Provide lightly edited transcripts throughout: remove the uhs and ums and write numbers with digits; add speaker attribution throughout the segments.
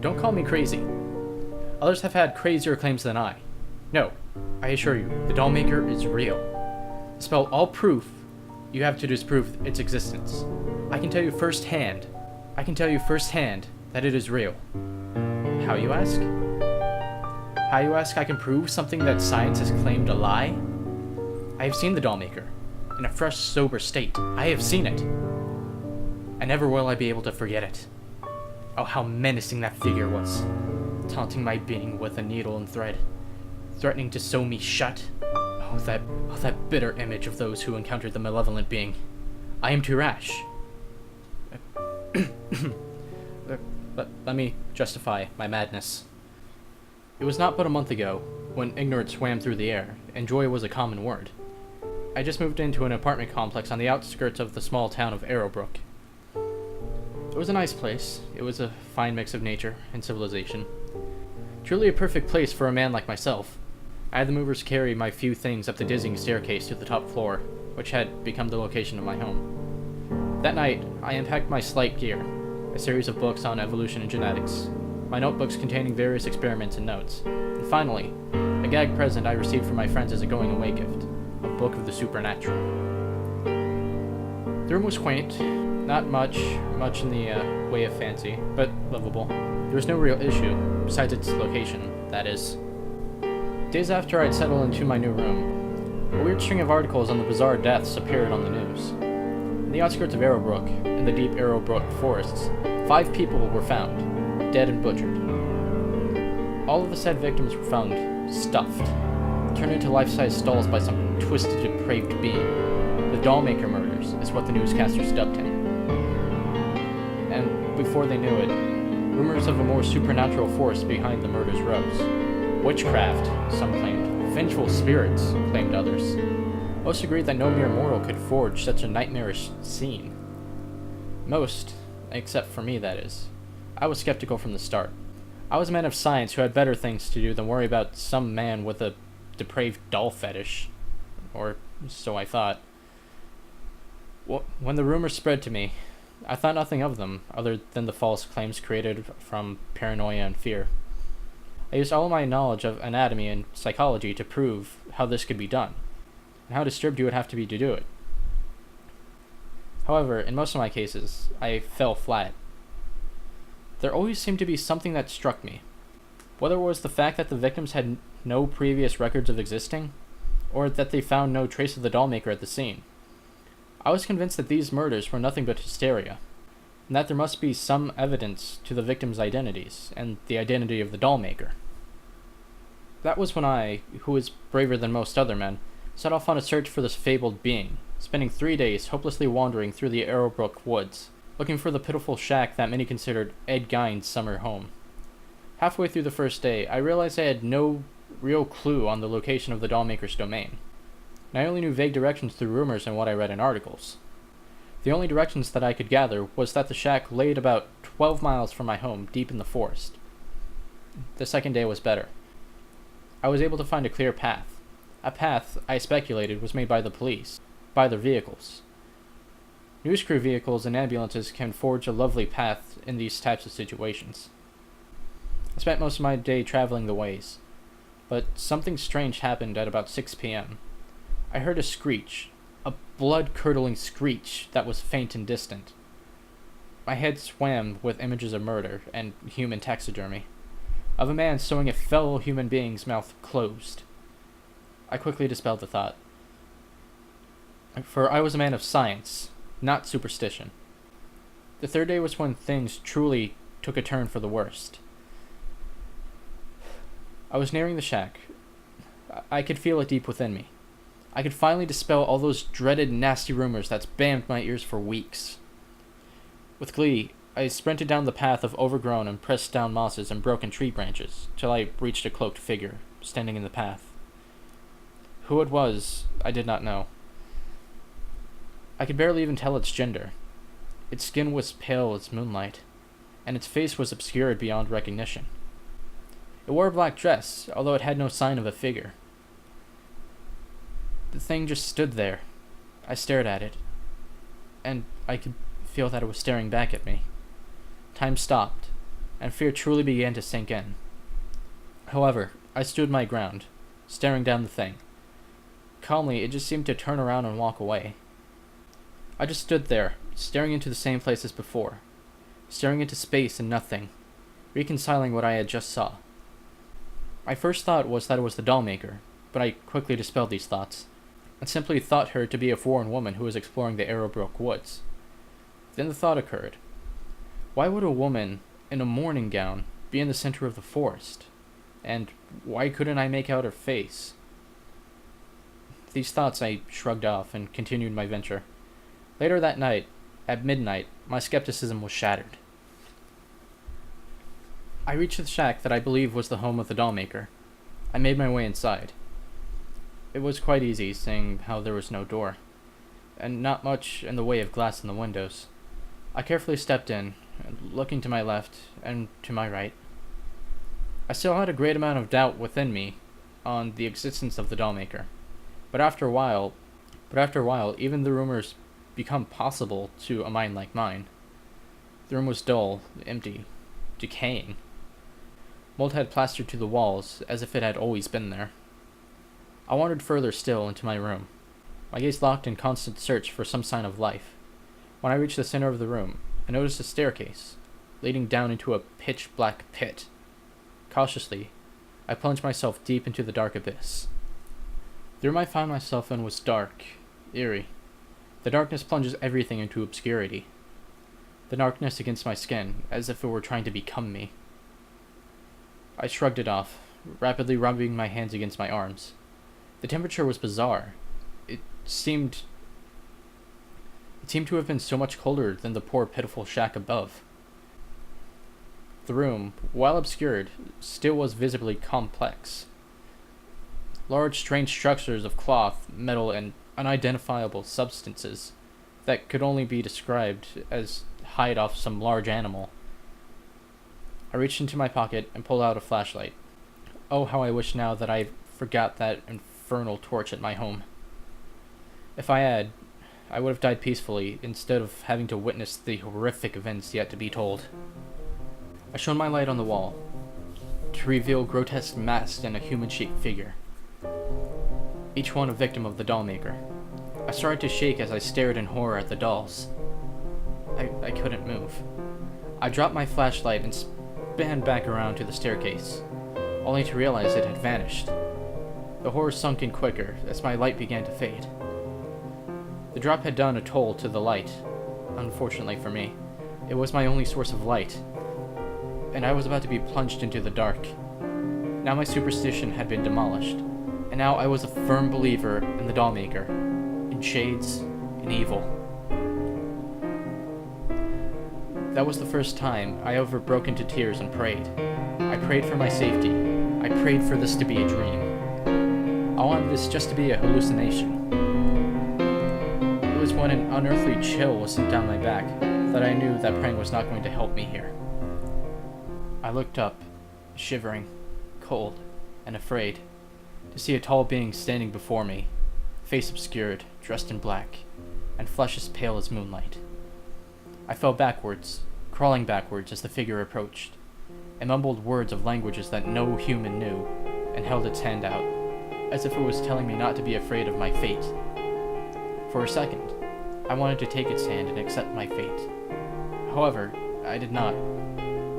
Speaker 1: don't call me crazy. Others have had crazier claims than I. No, I assure you, the Dollmaker is real. Dispel all proof you have to disprove its existence. I can tell you firsthand that it is real. How, you ask? How, you ask, I can prove something that science has claimed a lie? I have seen the Dollmaker, in a fresh, sober state. I have seen it. And never will I be able to forget it. Oh, how menacing that figure was, taunting my being with a needle and thread, threatening to sew me shut. Oh, that bitter image of those who encountered the malevolent being. I am too rash. But let me justify my madness. It was not but a month ago, when ignorance swam through the air, and joy was a common word. I just moved into an apartment complex on the outskirts of the small town of Arrowbrook. It was a nice place. It was a fine mix of nature and civilization. Truly a perfect place for a man like myself. I had the movers carry my few things up the dizzying staircase to the top floor, which had become the location of my home. That night, I unpacked my slight gear, a series of books on evolution and genetics, my notebooks containing various experiments and notes, and finally, a gag present I received from my friends as a going-away gift, a book of the supernatural. The room was quaint, not much in the way of fancy, but livable. There was no real issue, besides its location, that is. Days after I'd settled into my new room, a weird string of articles on the bizarre deaths appeared on the news. In the outskirts of Arrowbrook, in the deep Arrowbrook forests, 5 people were found, dead and butchered. All of the said victims were found stuffed, turned into life-size dolls by some twisted, depraved being. The Dollmaker murders is what the newscasters dubbed him. And before they knew it, rumors of a more supernatural force behind the murders rose. Witchcraft, some claimed. Vengeful spirits, claimed others. Most agreed that no mere mortal could forge such a nightmarish scene. Most, except for me that is. I was skeptical from the start. I was a man of science who had better things to do than worry about some man with a depraved doll fetish. Or so I thought. When the rumors spread to me, I thought nothing of them, other than the false claims created from paranoia and fear. I used all my knowledge of anatomy and psychology to prove how this could be done, and how disturbed you would have to be to do it. However, in most of my cases, I fell flat. There always seemed to be something that struck me, whether it was the fact that the victims had no previous records of existing, or that they found no trace of the Dollmaker at the scene. I was convinced that these murders were nothing but hysteria, and that there must be some evidence to the victims' identities, and the identity of the Dollmaker. That was when I, who was braver than most other men, set off on a search for this fabled being, spending 3 days hopelessly wandering through the Arrowbrook woods, looking for the pitiful shack that many considered Ed Gein's summer home. Halfway through the first day, I realized I had no real clue on the location of the Dollmaker's domain, and I only knew vague directions through rumors and what I read in articles. The only directions that I could gather was that the shack laid about 12 miles from my home, deep in the forest. The second day was better. I was able to find a clear path. A path, I speculated, was made by the police, by their vehicles. News crew vehicles and ambulances can forge a lovely path in these types of situations. I spent most of my day traveling the ways, but something strange happened at about 6 p.m. I heard a screech, a blood-curdling screech that was faint and distant. My head swam with images of murder and human taxidermy, of a man sewing a fellow human being's mouth closed. I quickly dispelled the thought, for I was a man of science, not superstition. The third day was when things truly took a turn for the worst. I was nearing the shack. I could feel it deep within me. I could finally dispel all those dreaded, nasty rumors that spammed my ears for weeks. With glee, I sprinted down the path of overgrown and pressed down mosses and broken tree branches, till I reached a cloaked figure, standing in the path. Who it was, I did not know. I could barely even tell its gender. Its skin was pale as moonlight, and its face was obscured beyond recognition. It wore a black dress, although it had no sign of a figure. The thing just stood there. I stared at it, and I could feel that it was staring back at me. Time stopped, and fear truly began to sink in. However, I stood my ground, staring down the thing. Calmly, it just seemed to turn around and walk away. I just stood there, staring into the same place as before, staring into space and nothing, reconciling what I had just saw. My first thought was that it was the doll maker, but I quickly dispelled these thoughts, and simply thought her to be a foreign woman who was exploring the Arrowbrook woods. Then the thought occurred. Why would a woman in a morning gown be in the center of the forest? And why couldn't I make out her face? These thoughts I shrugged off and continued my venture. Later that night, at midnight, my skepticism was shattered. I reached the shack that I believe was the home of the doll maker. I made my way inside. It was quite easy, seeing how there was no door, and not much in the way of glass in the windows. I carefully stepped in, looking to my left and to my right. I still had a great amount of doubt within me on the existence of the doll maker, but after a while, even the rumors become possible to a mind like mine. The room was dull, empty, decaying. Mold had plastered to the walls as if it had always been there. I wandered further still into my room, my gaze locked in constant search for some sign of life. When I reached the center of the room, I noticed a staircase, leading down into a pitch-black pit. Cautiously, I plunged myself deep into the dark abyss. The room I found myself in was dark, eerie. The darkness plunges everything into obscurity. The darkness against my skin, as if it were trying to become me. I shrugged it off, rapidly rubbing my hands against my arms. The temperature was bizarre. It seemed to have been so much colder than the poor, pitiful shack above. The room, while obscured, still was visibly complex. Large, strange structures of cloth, metal, and unidentifiable substances that could only be described as hide off some large animal. I reached into my pocket and pulled out a flashlight. Oh, how I wish now that I forgot that infernal torch at my home. If I had, I would have died peacefully instead of having to witness the horrific events yet to be told. I shone my light on the wall to reveal grotesque masks and a human-shaped figure, each one a victim of the doll maker. I started to shake as I stared in horror at the dolls. I couldn't move. I dropped my flashlight and span back around to the staircase, only to realize it had vanished. The horror sunk in quicker as my light began to fade. The drop had done a toll to the light. Unfortunately for me, it was my only source of light, and I was about to be plunged into the dark. Now my superstition had been demolished, and now I was a firm believer in the doll maker, in shades, in evil. That was the first time I ever broke into tears and prayed. I prayed for my safety. I prayed for this to be a dream. I wanted this just to be a hallucination. It was when an unearthly chill was sent down my back that I knew that praying was not going to help me here. I looked up, shivering, cold, and afraid, to see a tall being standing before me, face obscured, dressed in black, and flesh as pale as moonlight. I fell backwards, crawling backwards as the figure approached. It mumbled words of languages that no human knew, and held its hand out, as if it was telling me not to be afraid of my fate. For a second, I wanted to take its hand and accept my fate. However, I did not.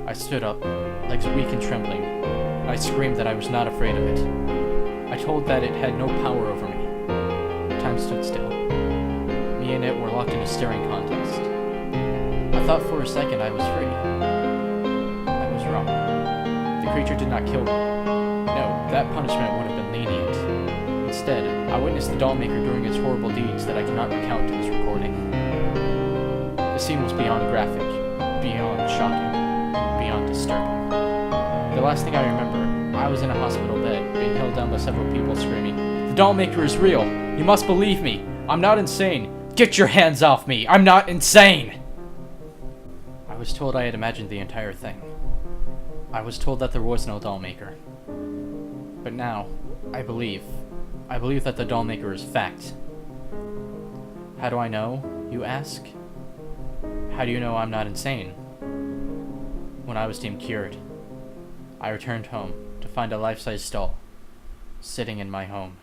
Speaker 1: I stood up, legs weak and trembling, and I screamed that I was not afraid of it. I told that it had no power over me. Time stood still. Me and it were locked in a staring contest. I thought for a second I was free. I was wrong. The creature did not kill me. No, that punishment would have been lenient. Instead, I witnessed the doll maker doing its horrible deeds that I cannot recount in this recording. The scene was beyond graphic, beyond shocking, beyond disturbing. The last thing I remember, I was in a hospital bed, being held down by several people screaming, "The doll maker is real! You must believe me! I'm not insane! Get your hands off me! I'm not insane!" I was told I had imagined the entire thing. I was told that there was no doll maker. But now, I believe that the doll maker is fact. How do I know, you ask? How do you know I'm not insane? when I was deemed cured, I returned home to find a life-size doll sitting in my home.